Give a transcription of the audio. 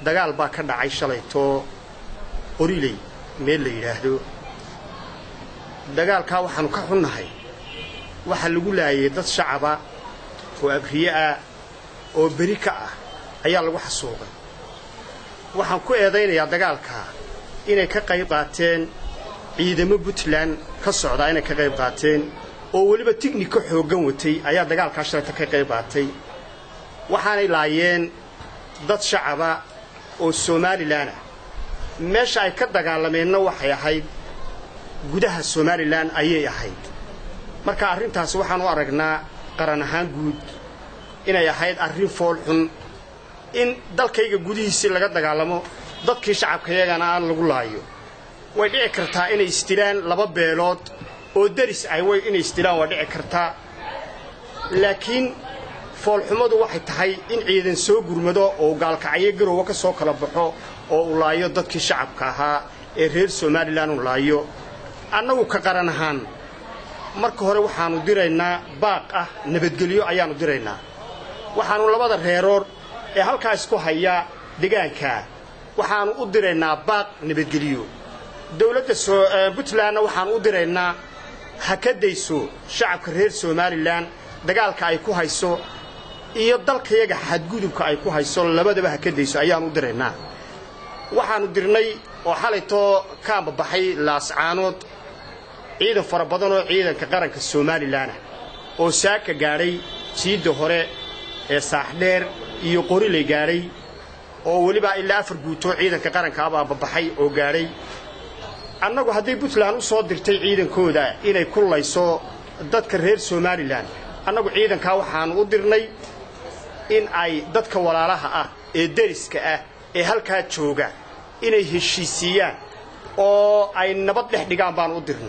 dagaal baa ka dhacay shalayto qoriley meel la yiraahdo dagaalka waxaanu ka xunnahay waxa lagu laayay dad shacaba oo abriye ah oo beri ka ah ayaa lagu xasuuqay waxaan ku eedeynayaa dagaalka inay ka qayb qaateen ciidamo Puntland ka socda inay ka qayb qaateen oo waliba tikniiko xoogan watay ayaa dagaalka shalayto ka qayb qaatay waxaanay laayeen dad shacaba oo Somaliland meesha ay ka dagaalameenna waxay ahayd gudaha Somaliland ayay ahayd marka arrintaas waxaan u aragnaa qaran ahaan guud inay ahayd arrin fool xun in dalkayga gudihiisa laga dagaalamo dadkii shacabkayagana aan lagu laayo way dhici kartaa inay istilaan laba beelood oo daris ay way inay istilaan waa dhici kartaa laakiin fool xumadu waxay tahay in ciidan soo gurmado oo gaalkacyo garowa ka soo kala baxo oo u laayo dadkii shacabka ahaa ee reer Somaliland u laayo annagu ka qaran ahaan marka hore waxaanu diraynaa baaq ah nabadgelyo ayaanu diraynaa waxaanu labada reerood ee halka isku haya deegaanka waxaanu u diraynaa baaq nabadgelyo dawladda Puntland waxaanu u diraynaa hakadayso shacabka reer Somaliland dagaalka ay ku hayso iyo dalkayaga xadgudubka ay ku hayso labadaba hakadayso ayaanu u diraynaa waxaanu dirnay oo xalayto ka baxay laascaanood ciidan fara badan oo ciidanka qaranka Somaliland oo saaka gaaray jiida hore ee saaxdheer iyo qoriley gaaray oo waliba ilaa 4 guuto ciidanka qaranka aba baxay oo gaaray annagu haddii Puntland u soo dirtay ciidankooda inay ku layso dadka reer Somaliland annagu ciidanka waxaan u dirnay in ay dadka walaalaha ah ee dariska ah ee halka jooga inay heshiisiyaan oo ay nabad dhex dhigaan baan u dirnay